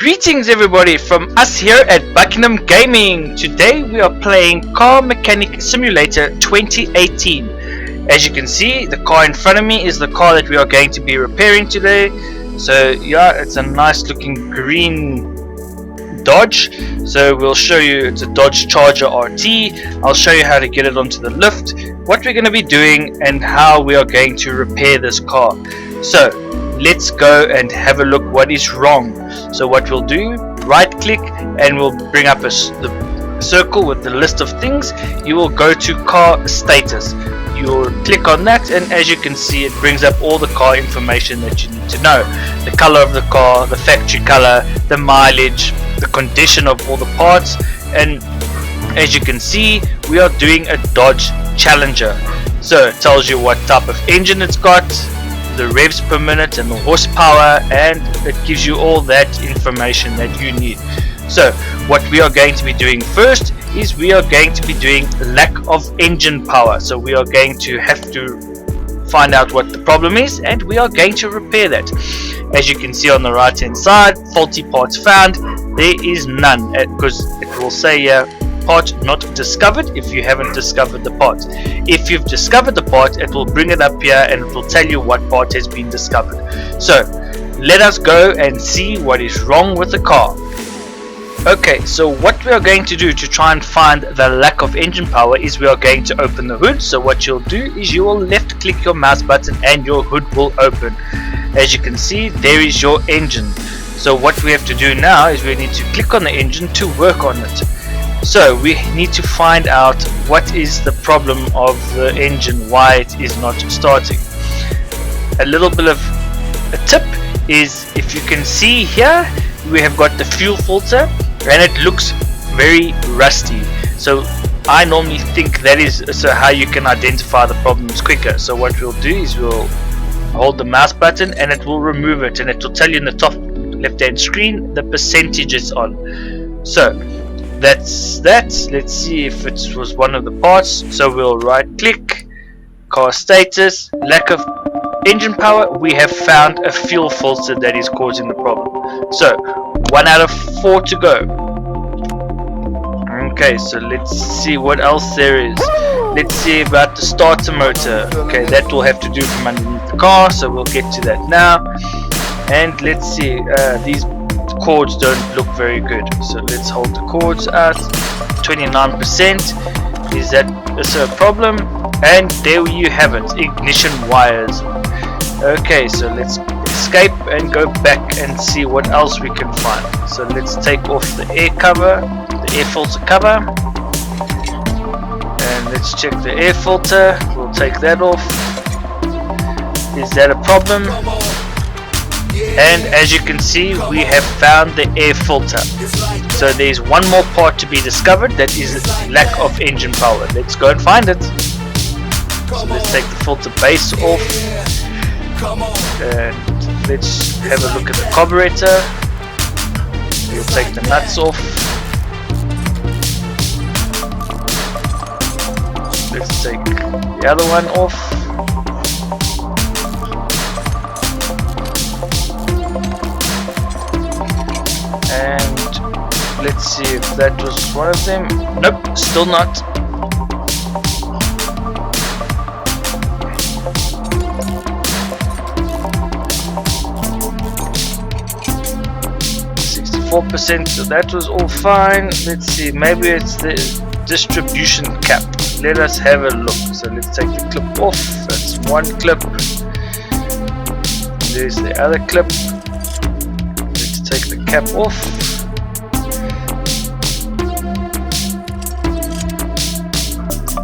Greetings everybody from us here at Buckingham Gaming. Today we are playing Car Mechanic Simulator 2018. As you can see, the car in front of me is the car that we are going to be repairing today. So yeah, it's a nice looking green Dodge. So we'll show you, it's a Dodge Charger RT. I'll show you how to get it onto the lift, what we're going to be doing, and how we are going to repair this car. So let's go and have a look what is wrong. So what we'll do, right click and we'll bring up the circle with the list of things. You will go to car status. You'll click on that, and as you can see, it brings up all the car information that you need to know. The color of the car, the factory color, the mileage, the condition of all the parts, and as you can see, we are doing a Dodge Challenger. So it tells you what type of engine it's got, the revs per minute and the horsepower, and it gives you all that information that you need. So what we are going to be doing first is we are going to be doing lack of engine power. So we are going to have to find out what the problem is, and we are going to repair that. As you can see on the right hand side, faulty parts found. There is none, because it will say part not discovered if you haven't discovered the part. If you've discovered the part, it will bring it up here and it will tell you what part has been discovered. So let us go and see what is wrong with the car. Okay, so what we are going to do to try and find the lack of engine power is we are going to open the hood. So what you'll do is you will left click your mouse button and your hood will open. As you can see, there is your engine. So what we have to do now is we need to click on the engine to work on it. So we need to find out what is the problem of the engine, why it is not starting. A little bit of a tip is, if you can see here, we have got the fuel filter and it looks very rusty. So I normally think that is how you can identify the problems quicker. So what we'll do is we'll hold the mouse button and it will remove it, and it will tell you in the top left hand screen the percentage it's on. So that's that. Let's see if it was one of the parts. So we'll right click, car status, lack of engine power. We have found a fuel filter that is causing the problem. So 1 out of 4 to go. Okay, so let's see what else there is. Let's see about the starter motor. Okay, that will have to do from underneath the car, so we'll get to that now. And let's see, these cords don't look very good, so let's hold the cords out. 29%. Is that a problem? And there you have it, ignition wires. Okay, so let's escape and go back and see what else we can find. So let's take off the air cover, the air filter cover, and let's check the air filter. We'll take that off. Is that a problem? And as you can see, we have found the air filter. So there's one more part to be discovered, that is lack of engine power. Let's go and find it. So let's take the filter base off, and let's have a look at the carburetor. We'll take the nuts off. Let's take the other one off. And let's see if that was one of them. Nope, still not. %, so that was all fine. Let's see, maybe it's the distribution cap. Let us have a look. So let's take the clip off. That's one clip. There's the other clip. Let's take the cap off.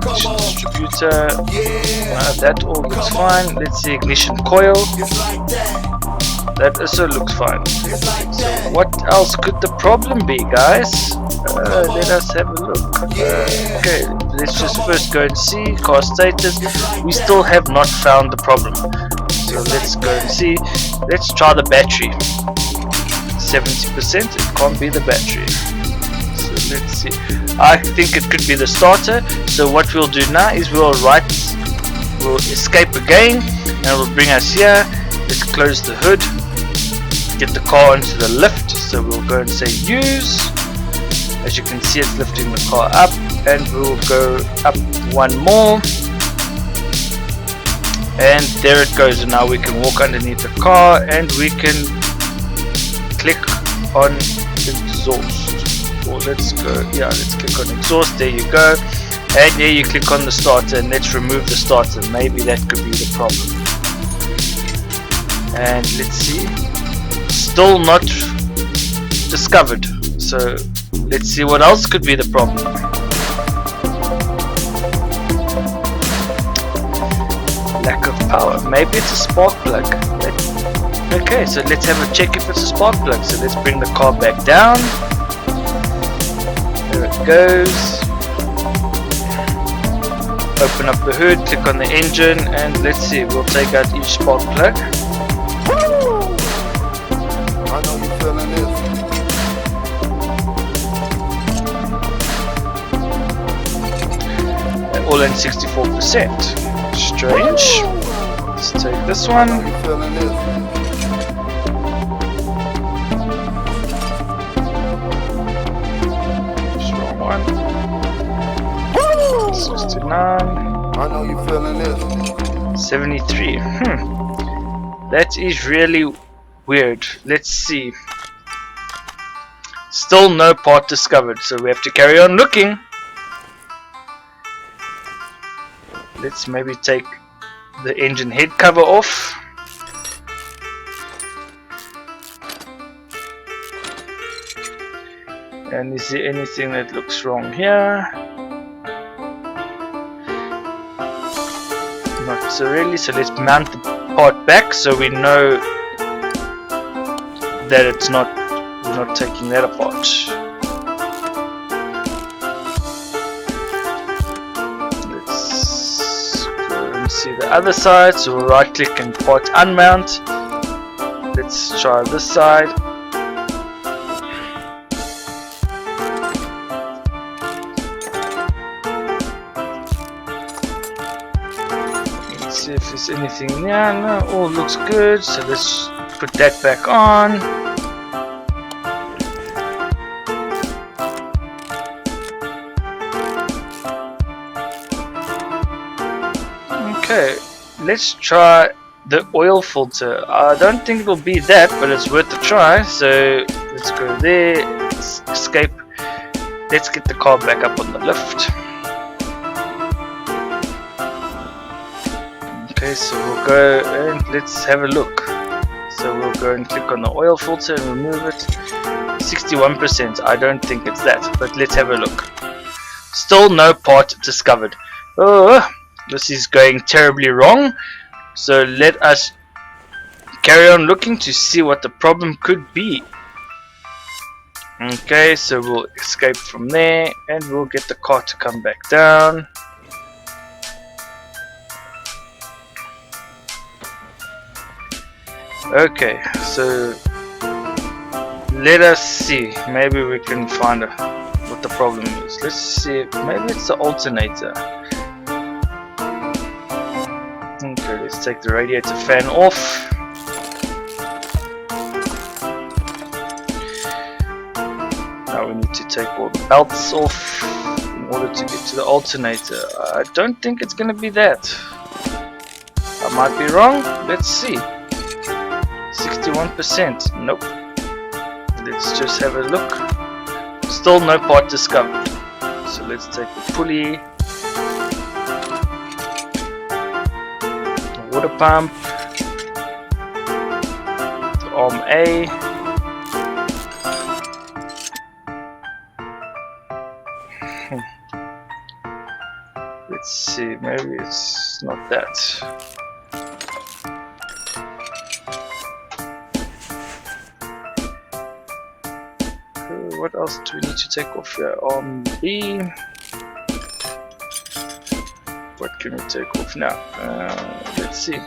Distributor, that all looks fine. Let's see, ignition coil. That also looks fine. So what else could the problem be, guys? Let us have a look. Okay, let's just first go and see car status. We still have not found the problem. So let's go and see. Let's try the battery. 70%, it can't be the battery. So let's see. I think it could be the starter. So what we'll do now is we'll escape again, and it will bring us here. Let's close the hood. get the car onto the lift. So we'll go and say use. As you can see, it's lifting the car up, and we'll go up one more, and there it goes. And now we can walk underneath the car, and we can click on exhaust. Or let's go, yeah, let's click on exhaust. There you go. And here you click on the starter, and let's remove the starter. Maybe that could be the problem. And let's see, still not discovered. So let's see what else could be the problem. Lack of power. Maybe it's a spark plug. Okay, so let's have a check if it's a spark plug. So let's bring the car back down. There it goes. Open up the hood, click on the engine, and let's see, we'll take out each spark plug. I know you feeling this. All in 64%. Strange. Let's take this one. I know you feeling this. Wrong one. 69. I know you feeling this. 73. That is really weird. Let's see. Still no part discovered, so we have to carry on looking. Let's maybe take the engine head cover off. And is there anything that looks wrong here? Not so really, so let's mount the part back so we know that it's not, we're not taking that apart. Let's go and see the other side, so we'll right click and part unmount. Let's try this side. See if there's anything there. No, all looks good, so let's put that back on. Okay, let's try the oil filter. I don't think it'll be that, but it's worth a try. So let's go there, let's escape. Let's get the car back up on the lift. Okay, so we'll go and let's have a look. So we'll go and click on the oil filter and remove it. 61%. I don't think it's that, but let's have a look. Still no part discovered. Oh, this is going terribly wrong. So let us carry on looking to see what the problem could be. Okay, so we'll escape from there and we'll get the car to come back down. Okay, so let us see, maybe we can find what the problem is. Let's see, maybe it's the alternator. Okay, let's take the radiator fan off. Now we need to take all the belts off in order to get to the alternator. I don't think it's gonna be that. I might be wrong, let's see. 61%. Nope. Let's just have a look. Still no part discovered. So let's take the pulley, the water pump, the arm A. Let's see, maybe it's not that. What else do we need to take off here? Arm B. What can we take off now? Let's see.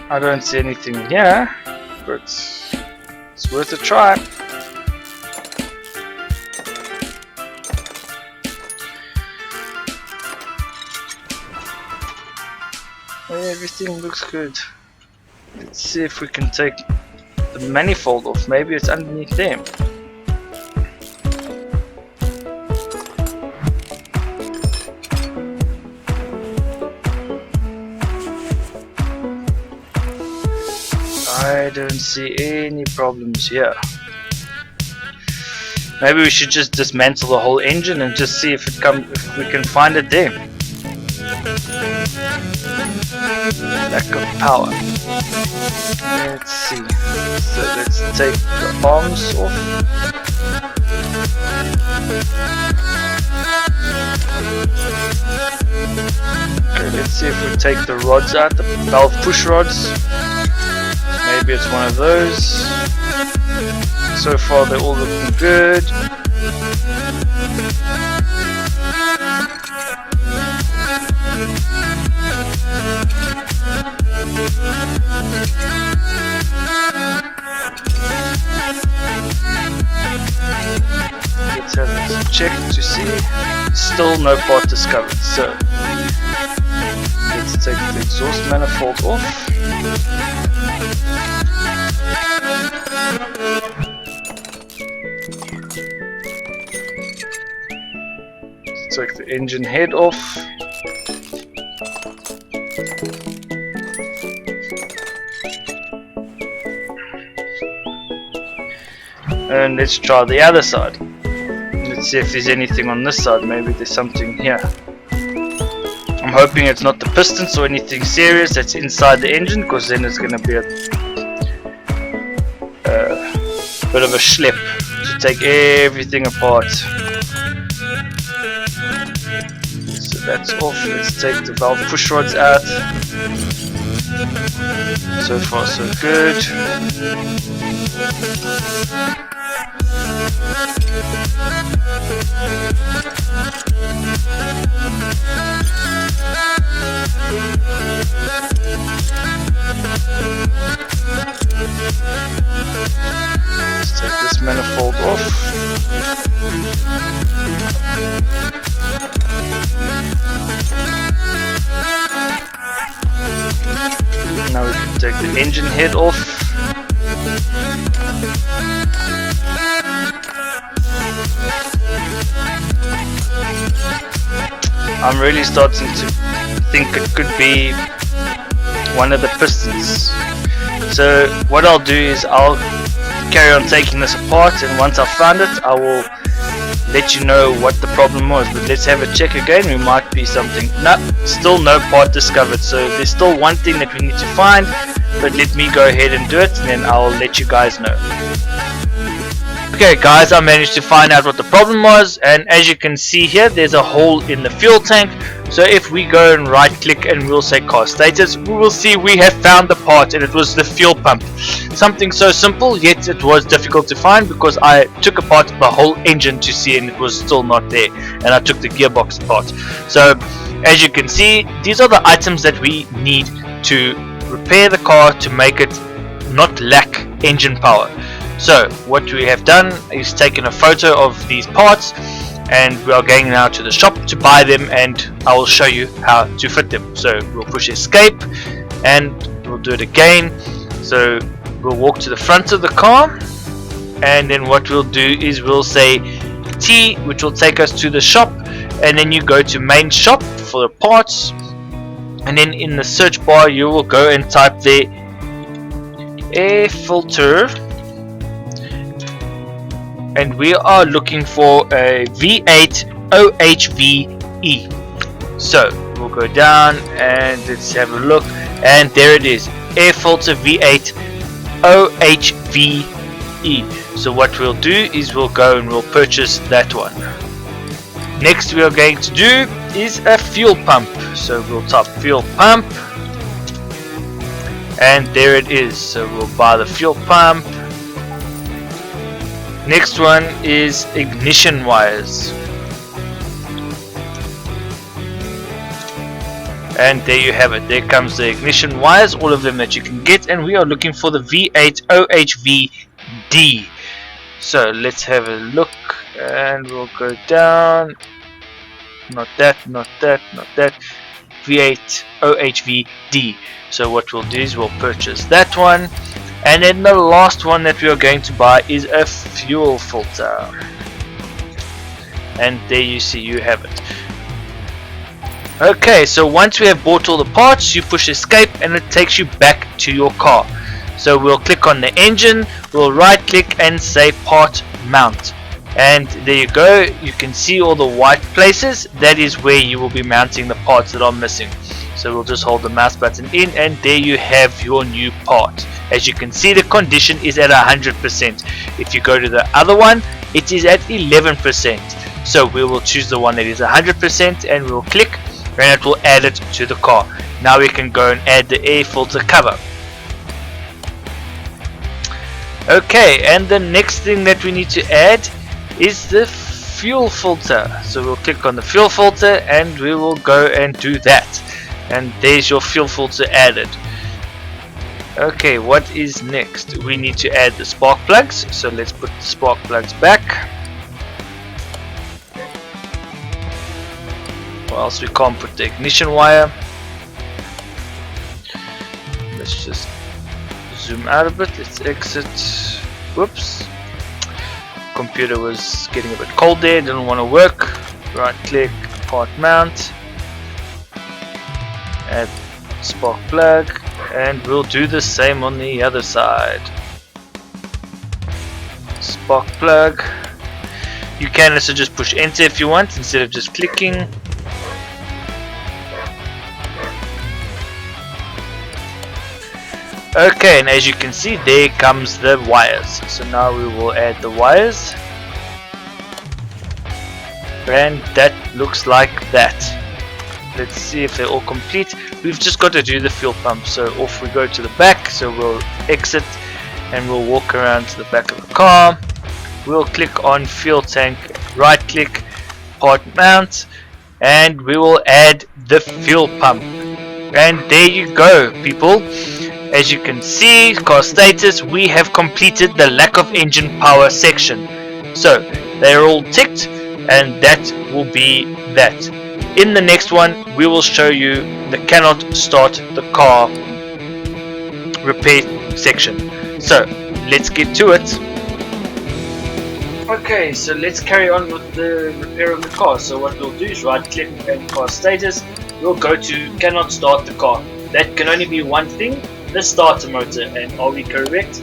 I don't see anything here, but it's worth a try. Everything looks good. Let's see if we can take the manifold off. Maybe it's underneath them. I don't see any problems here. Maybe we should just dismantle the whole engine and just see if we can find it there. Lack of power. Let's see. So let's take the arms off. Okay, let's see if we take the rods out, the valve push rods. Maybe it's one of those. So far they're all looking good. Let's have a check to see. Still no part discovered. So let's take the exhaust manifold off. Take the engine head off. And let's try the other side. Let's see if there's anything on this side. Maybe there's something here. I'm hoping it's not the pistons or anything serious that's inside the engine, because then it's going to be a bit of a schlep to take everything apart. That's off. Let's take the valve push rods out. So far so good. Let's take this manifold off. Now we can take the engine head off. I'm really starting to think it could be one of the pistons. So what I'll do is I'll carry on taking this apart, and once I've found it I will let you know what the problem was. But let's have a check again. We might be something. No, still no part discovered. So there's still one thing that we need to find, but let me go ahead and do it, and then I'll let you guys know. Okay guys, I managed to find out what the problem was, and as you can see here, there's a hole in the fuel tank. So if we go and right click and we'll say car status, we will see we have found the part, and it was the fuel pump. Something so simple, yet it was difficult to find, because I took apart the whole engine to see, and it was still not there, and I took the gearbox apart. So as you can see, these are the items that we need to repair the car to make it not lack engine power. So what we have done is taken a photo of these parts, and we are going now to the shop to buy them, and I will show you how to fit them. So we'll push escape and we'll do it again. So we'll walk to the front of the car, and then what we'll do is we'll say T, which will take us to the shop, and then you go to main shop for the parts, and then in the search bar you will go and type the air filter, and we are looking for a V8 OHVE. So we'll go down and let's have a look, and there it is, air filter V8 OHVE. So what we'll do is we'll go and we'll purchase that one. Next we are going to do is a fuel pump. So we'll type fuel pump, and there it is. So we'll buy the fuel pump. Next one is ignition wires, and there you have it. There comes the ignition wires, all of them that you can get, and we are looking for the V8 OHVD. So let's have a look, and we'll go down. Not that, not that, not that. V8 OHVD. So what we'll do is we'll purchase that one, and then the last one that we are going to buy is a fuel filter. And there you see, you have it. Okay, so once we have bought all the parts, you push escape and it takes you back to your car. So we'll click on the engine, we'll right click and say part mount. And there you go, you can see all the white places. That is where you will be mounting the parts that are missing. So we'll just hold the mouse button in and there you have your new part. As you can see, the condition is at 100%. If you go to the other one, it is at 11%. So we will choose the one that is 100% and we'll click, and it will add it to the car. Now we can go and add the air filter cover. Okay, and the next thing that we need to add is the fuel filter. So we'll click on the fuel filter and we will go and do that. And there's your fuel filter added. Okay, what is next? We need to add the spark plugs. So let's put the spark plugs back. Or else we can't put the ignition wire. Let's just zoom out a bit. Let's exit. Whoops. Computer was getting a bit cold there. Didn't want to work. Right click, part mount. Add spark plug. And we'll do the same on the other side. Spark plug. You can also just push enter if you want instead of just clicking. Okay, and as you can see, there comes the wires. So now we will add the wires, and that looks like that. Let's see if they're all complete. We've just got to do the fuel pump. So off we go to the back. So we'll exit and we'll walk around to the back of the car. We'll click on fuel tank, right click, part mount, and we will add the fuel pump. And there you go, people. As you can see, car status, we have completed the lack of engine power section. So they're all ticked, and that will be that. In the next one, we will show you the cannot start the car repair section. So let's get to it. Okay, so let's carry on with the repair of the car. So what we'll do is right click and car status. We'll go to cannot start the car. That can only be one thing, the starter motor. And are we correct?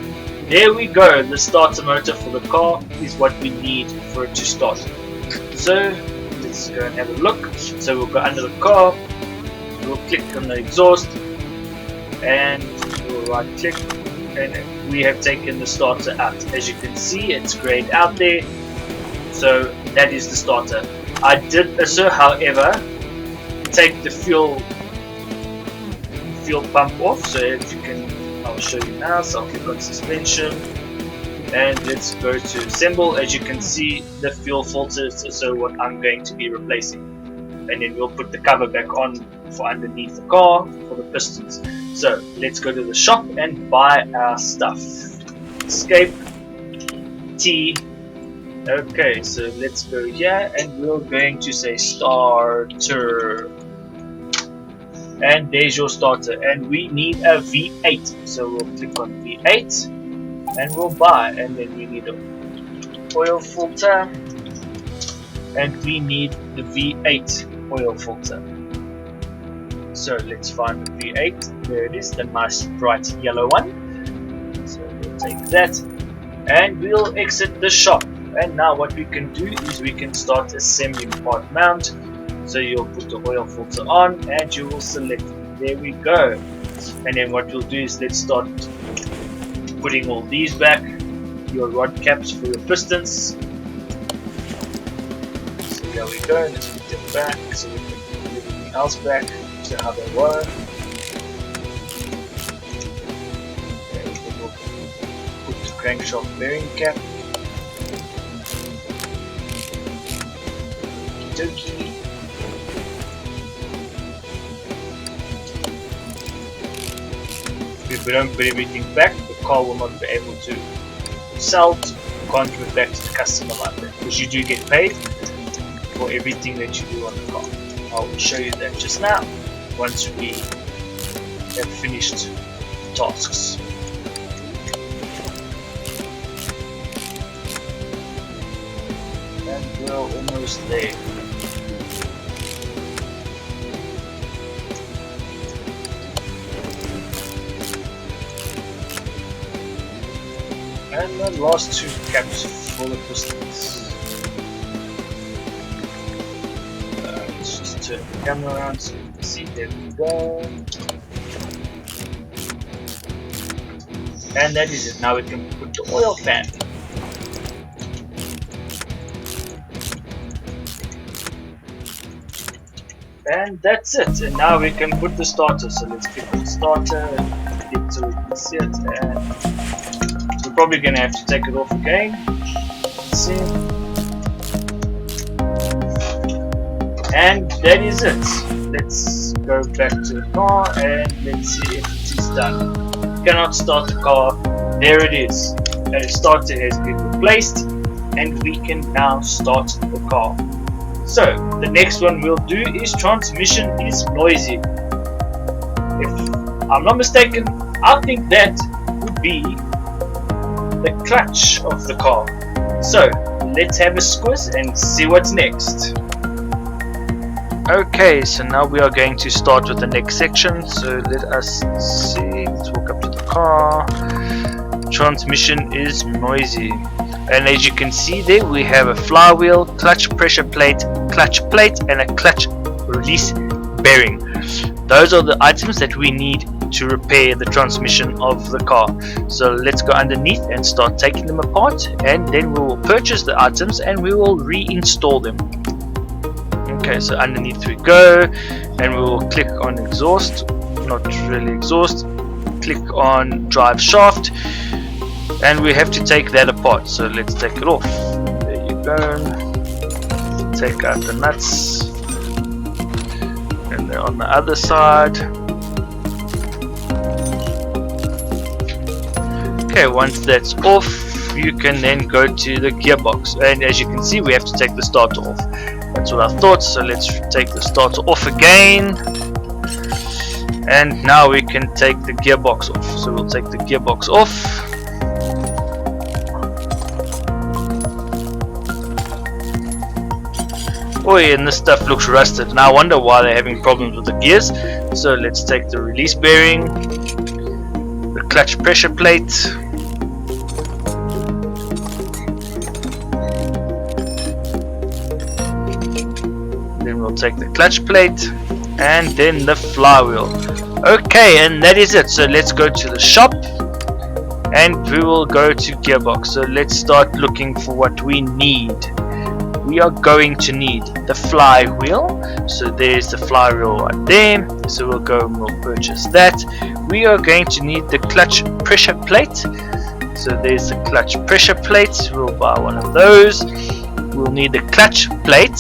There we go, the starter motor for the car is what we need for it to start. So let's go and have a look. So we'll go under the car, we'll click on the exhaust, and we'll right click, and we have taken the starter out. As you can see, it's grayed out there, so that is the starter. I did also, however, take the fuel pump off. So if you can, I'll show you now. So I'll click on suspension and let's go to assemble. As you can see, the fuel filter is also what I'm going to be replacing, and then we'll put the cover back on for underneath the car for the pistons. So let's go to the shop and buy our stuff. Escape T. Okay, so let's go here and we're going to say starter. And there's your starter, and we need a V8, so we'll click on V8 and we'll buy. And then we need an oil filter, and we need the V8 oil filter. So let's find the V8. There it is, the nice bright yellow one. So we'll take that and we'll exit the shop. And now what we can do is we can start assembling part mount. So you'll put the oil filter on and you will select it. There we go. And then what we'll do is let's start putting all these back. Your rod caps for your pistons. So there we go. Let's put them back so we can put everything else back to how they were. Okay, then we'll put the crankshaft bearing cap. Okie dokie. If we don't put everything back, the car will not be able to sell. You can't give it back to the customer like that, because you do get paid for everything that you do on the car. I'll show you that just now. once we have finished tasks. And we're almost there. And the last two caps for the pistons. Let's just turn the camera around so you can see. There we go. And that is it. Now we can put the oil fan. And that's it. And now we can put the starter. So let's click on the starter and get so we can see it. And we're probably going to have to take it off again. Let's see. And that is it. Let's go back to the car and let's see if it is done. Cannot start the car. There it is. The starter has been replaced and we can now start the car. So the next one we'll do is transmission is noisy. If I'm not mistaken, I think that would be the clutch of the car. So let's have a squiz and see what's next. Okay, so now we are going to start with the next section. So let us see. Let's walk up to the car. Transmission is noisy. And as you can see there, we have a flywheel, clutch pressure plate, and a clutch release bearing. Those are the items that we need to repair the transmission of the car. So let's go underneath and start taking them apart, and then we will purchase the items and we will reinstall them. Okay, so underneath we go, and we will click on exhaust, not really exhaust, click on drive shaft, and we have to take that apart. So let's take it off. There you go. Take out the nuts, and then on the other side. Okay, once that's off, you can then go to the gearbox, and as you can see, we have to take the starter off. That's what I thought. So let's take the starter off again, and now we can take the gearbox off. So we'll take the gearbox off. Oh yeah, and this stuff looks rusted, and I wonder why they're having problems with the gears. So let's take the release bearing, the clutch pressure plate, then we'll take the clutch plate, and then the flywheel. Okay, and that is it. So let's go to the shop and we will go to gearbox. So let's start looking for what we need. We are going to need the flywheel. So there's the flywheel right there. So we'll go and we'll purchase that. We are going to need the clutch pressure plate. So there's the clutch pressure plate. We'll buy one of those. We'll need the clutch plate.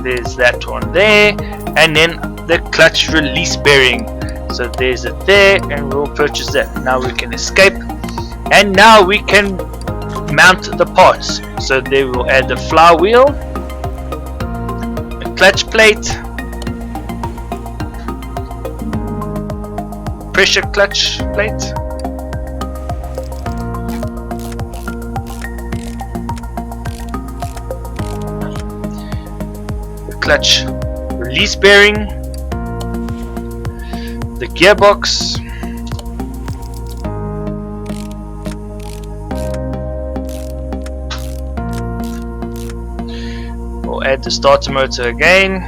There's that one there. And then the clutch release bearing. So there's it there, and we'll purchase that. Now we can escape, and now we can mount the parts. So they will add the flywheel, the clutch plate, pressure clutch plate, the clutch release bearing, the gearbox, we'll add the starter motor again,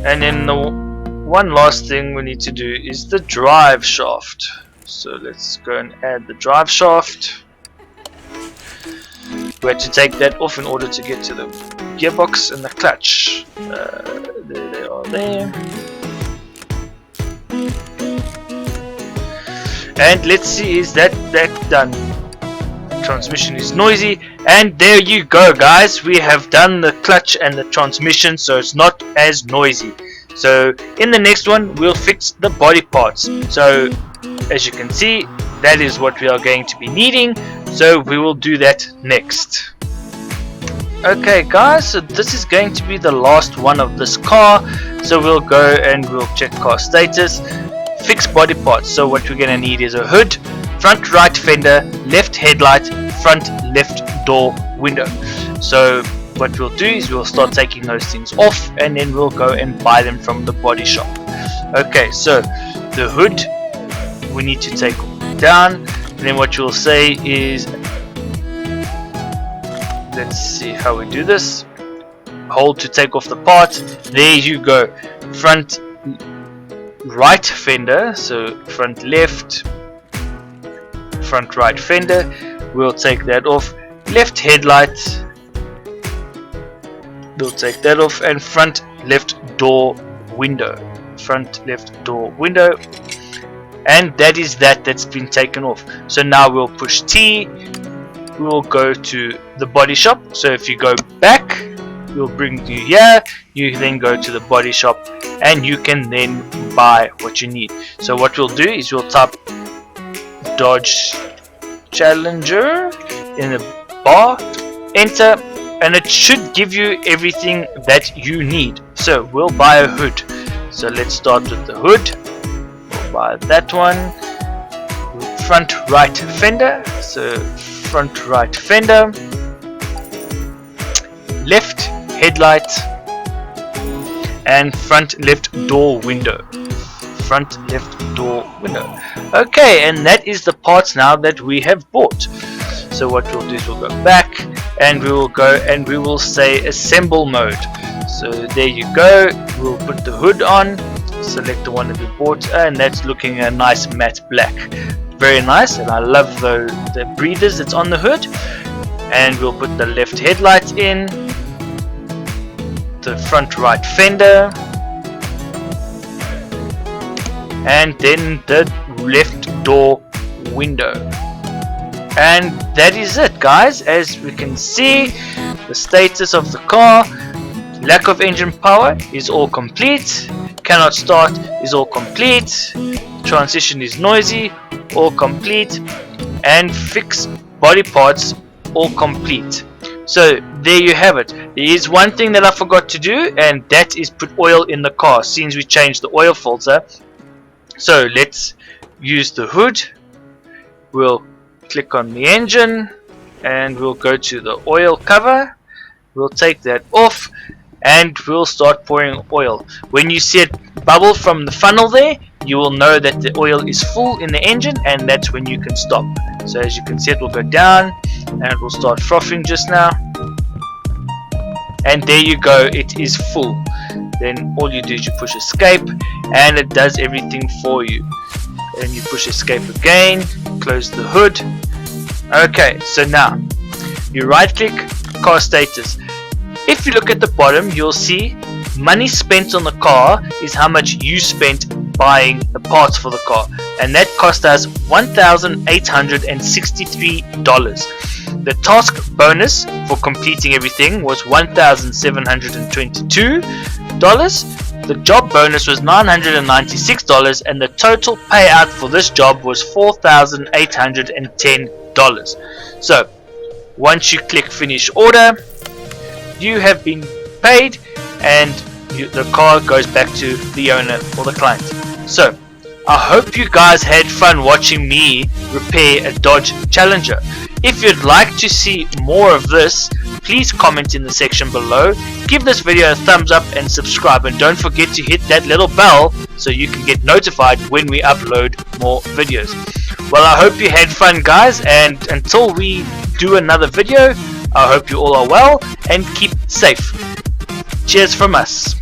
and then the one last thing we need to do is the drive shaft. So let's go and add the drive shaft. We had to take that off in order to get to the gearbox and the clutch. There they are there. And let's see, is that done? Transmission is noisy, and there you go, guys. We have done the clutch and the transmission, so it's not as noisy. So in the next one, we'll fix the body parts. So as you can see, that is what we are going to be needing. So we will do that next. Okay guys, so this is going to be the last one of this car, so we'll go and we'll check car status. Fix body parts. So what we're going to need is a hood, front right fender, left headlight, front left door window. So what we'll do is we'll start taking those things off, and then we'll go and buy them from the body shop. Okay, so the hood we need to take down, and then what you'll say is, let's see how we do this. Hold to take off the part. There you go. Front right fender, so front left, front right fender, we'll take that off. Left headlight, we'll take that off, and front left door window, front left door window, and that is that's been taken off. So now we'll push T, we will go to the body shop. So if you go back, we'll bring you here, you then go to the body shop, and you can then buy what you need. So what we'll do is we'll type Dodge Challenger in the bar, enter, and it should give you everything that you need. So we'll buy a hood. So let's start with the hood. We'll buy that one. Front right fender, so front right fender, left headlight, and front left door window, front left door window. Okay, and that is the parts now that we have bought. So what we'll do is we'll go back, and we will go and we will say assemble mode. So there you go, we'll put the hood on, select the one that we bought, and that's looking a nice matte black. Very nice, and I love the breathers that's on the hood. And we'll put the left headlight in, the front right fender, and then the left door window. And that is it guys. As we can see, the status of the car: lack of engine power is all complete, cannot start is all complete, transition is noisy, all complete, and fix body parts all complete. So there you have it. There is one thing that I forgot to do, and that is put oil in the car since we changed the oil filter. So let's use the hood. We'll click on the engine, and we'll go to the oil cover. We'll take that off, and we'll start pouring oil. When you see it bubble from the funnel there, you will know that the oil is full in the engine, and that's when you can stop. So as you can see, it will go down, and it will start frothing just now. And there you go, it is full. Then all you do is you push escape, and it does everything for you. And you push escape again, close the hood. Okay, so now you right click, car status. If you look at the bottom, you'll see money spent on the car is how much you spent buying the parts for the car, and that cost us $1,863. The task bonus for completing everything was $1,722. The job bonus was $996, and the total payout for this job was $4,810. So once you click finish order, you have been paid, and the car goes back to the owner or the client. So I hope you guys had fun watching me repair a Dodge Challenger. If you'd like to see more of this, please comment in the section below, give this video a thumbs up and subscribe, and don't forget to hit that little bell so you can get notified when we upload more videos. Well, I hope you had fun guys, and until we do another video, I hope you all are well and keep safe. Cheers from us.